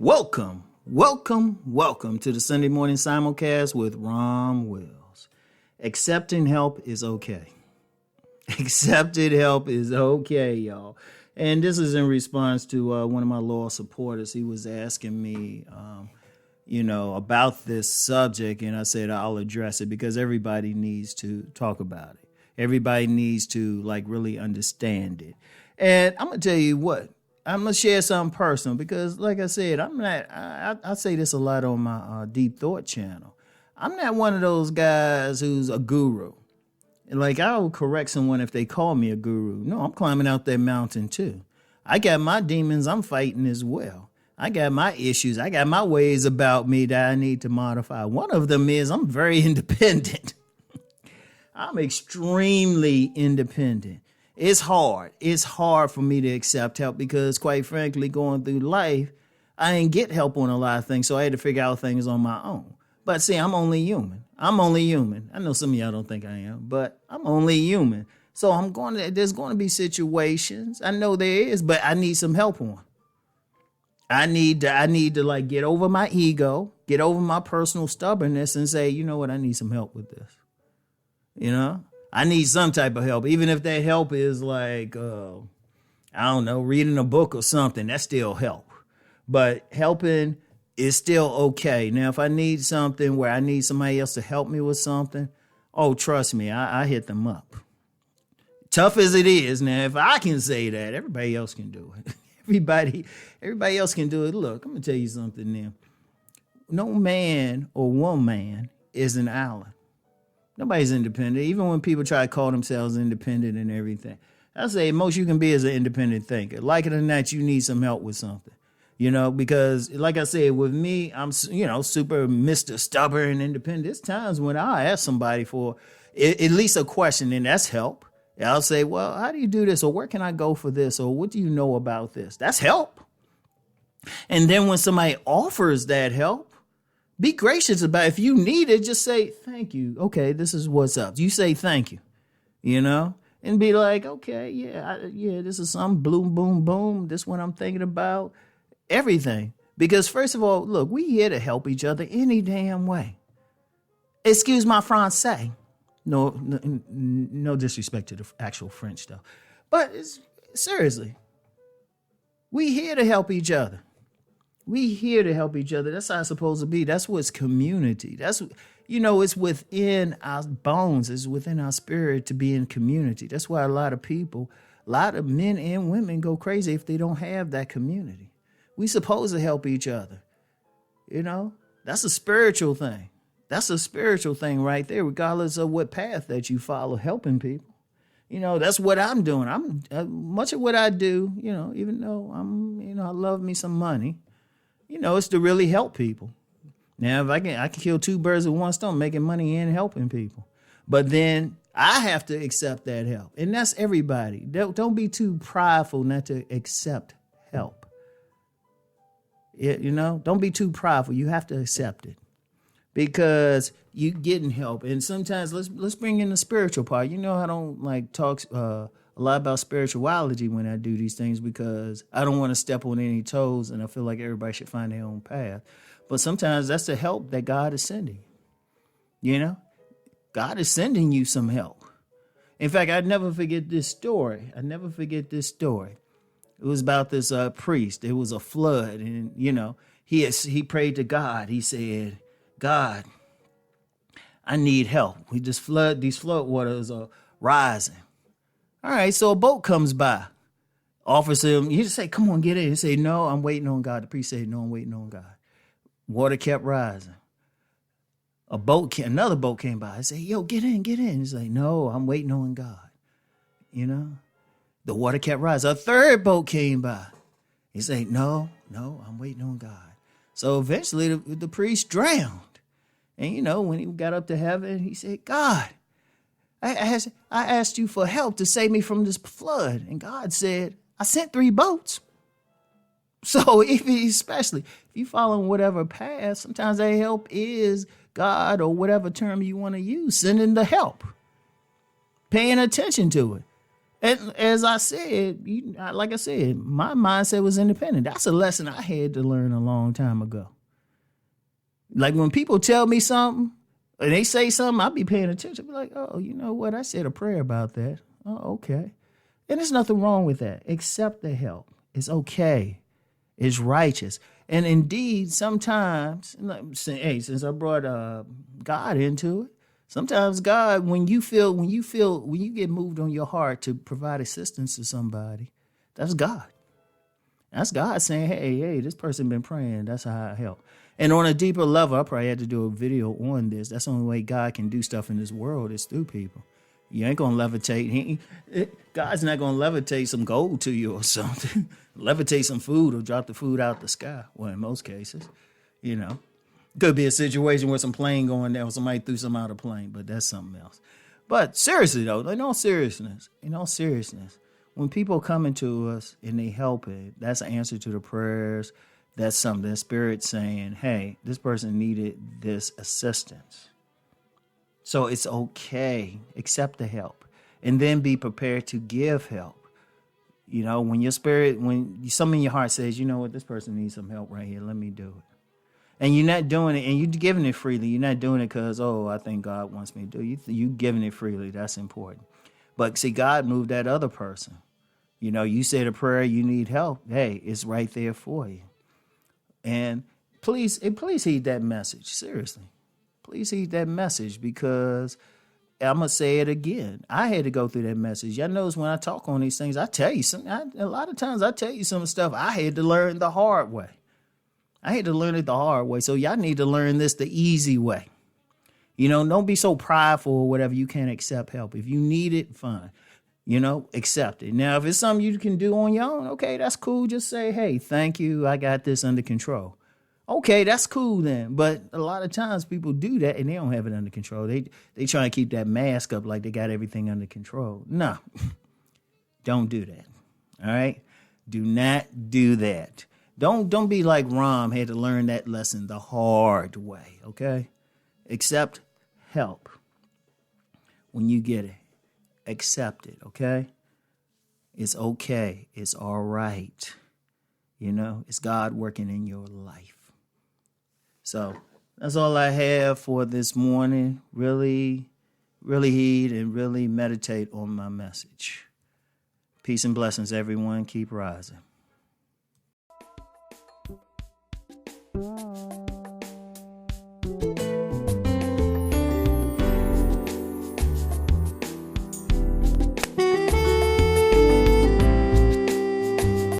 Welcome to the Sunday morning simulcast with Rom Wills. Accepting help is okay. Accepted help is okay, y'all. And this is in response to one of my loyal supporters. He was asking me, about this subject, and I said I'll address it because everybody needs to talk about it. Everybody needs to really understand it. And I'm gonna tell you what. I'm going to share something personal because, like I said, I say this a lot on my Deep Thought channel. I'm not one of those guys who's a guru. I'll correct someone if they call me a guru. No, I'm climbing out that mountain too. I got my demons I'm fighting as well. I got my issues. I got my ways about me that I need to modify. One of them is I'm very independent. I'm extremely independent. It's hard. It's hard for me to accept help because, quite frankly, going through life, I didn't get help on a lot of things, so I had to figure out things on my own. But see, I'm only human. I know some of y'all don't think I am, but I'm only human. So there's going to be situations. I know there is, but I need some help on. I need to get over my ego, get over my personal stubbornness and say, you know what, I need some help with this. I need some type of help, even if that help is reading a book or something. That's still help. But helping is still okay. Now, if I need something where I need somebody else to help me with something, oh, trust me, I hit them up. Tough as it is, now, if I can say that, everybody else can do it. Everybody else can do it. Look, I'm going to tell you something now. No man or woman is an island. Nobody's independent, even when people try to call themselves independent and everything. I say most you can be is an independent thinker. Like it or not, you need some help with something, because like I said, with me, I'm, super Mr. Stubborn and independent. There's times when I ask somebody for at least a question, and that's help. I'll say, well, how do you do this? Or where can I go for this? Or what do you know about this? That's help. And then when somebody offers that help, be gracious about it. If you need it, just say, thank you. Okay, this is what's up. You say thank you, and be like, okay, this is some boom, boom, boom. This is what I'm thinking about. Everything. Because first of all, look, we here to help each other any damn way. Excuse my Francais. No disrespect to the actual French, though. But seriously, we here to help each other. We here to help each other. That's how it's supposed to be. That's what's community. That's, it's within our bones. It's within our spirit to be in community. That's why a lot of men and women go crazy if they don't have that community. We supposed to help each other. That's a spiritual thing. That's a spiritual thing right there, regardless of what path that you follow, helping people. That's what I'm doing. Much of what I do, even though I love me some money. It's to really help people. Now, if I can kill two birds with one stone, making money and helping people. But then I have to accept that help. And that's everybody. Don't be too prideful not to accept help. Don't be too prideful. You have to accept it. Because you getting help. And sometimes let's bring in the spiritual part. I don't talk a lot about spirituality when I do these things because I don't want to step on any toes and I feel like everybody should find their own path. But sometimes that's the help that God is sending. God is sending you some help. In fact, I'd never forget this story. It was about this priest. It was a flood and, he prayed to God. He said, God, I need help. These flood waters are rising. All right, so a boat comes by, offers him, you just say, come on, get in. He say, no, I'm waiting on God. The priest said, no, I'm waiting on God. Water kept rising. Another boat came by. I said, yo, get in. He's like, no, I'm waiting on God. The water kept rising. A third boat came by. He said, no, I'm waiting on God. So eventually the priest drowned. And, when he got up to heaven, he said, God, I asked you for help to save me from this flood. And God said, I sent 3 boats. So especially if you follow whatever path, sometimes that help is God or whatever term you want to use, sending the help, paying attention to it. And as I said, like I said, my mindset was independent. That's a lesson I had to learn a long time ago. Like when people tell me something and they say something, I'll be paying attention. Be like, oh, you know what? I said a prayer about that. Oh, okay. And there's nothing wrong with that. Accept the help. It's okay. It's righteous. And indeed, sometimes, hey, since I brought God into it, sometimes God, when you get moved on your heart to provide assistance to somebody, that's God. That's God saying, hey, this person been praying. That's how I help. And on a deeper level, I probably had to do a video on this. That's the only way God can do stuff in this world is through people. You ain't going to levitate. God's not going to levitate some gold to you or something. Levitate some food or drop the food out the sky. Well, in most cases, you know. Could be a situation where some plane going down, somebody threw some out of plane, but that's something else. But seriously, though, in all seriousness, when people come into us and they help it, that's an answer to the prayers. That's something, the Spirit saying, hey, this person needed this assistance. So it's okay. Accept the help. And then be prepared to give help. You know, when your spirit, when something in your heart says, you know what, this person needs some help right here, let me do it. And you're not doing it, and you're giving it freely. You're not doing it because, I think God wants me to do it. You giving it freely. That's important. But see, God moved that other person. You know, you said a prayer, you need help. Hey, it's right there for you. And please heed that message. Seriously. Please heed that message because I'm going to say it again. I had to go through that message. Y'all notice when I talk on these things, I tell you something. A lot of times I tell you some stuff I had to learn the hard way. I had to learn it the hard way. So y'all need to learn this the easy way. You know, don't be so prideful or whatever. You can't accept help. If you need it, fine. You know, accept it. Now, if it's something you can do on your own, okay, that's cool. Just say, hey, thank you. I got this under control. Okay, that's cool then. But a lot of times people do that and they don't have it under control. They try to keep that mask up like they got everything under control. No, don't do that. All right? Do not do that. Don't be like Rom had to learn that lesson the hard way, okay? Accept help when you get it. Accept it, okay? It's okay. It's all right. You know, it's God working in your life. So that's all I have for this morning. Really, really heed and really meditate on my message. Peace and blessings, everyone. Keep rising.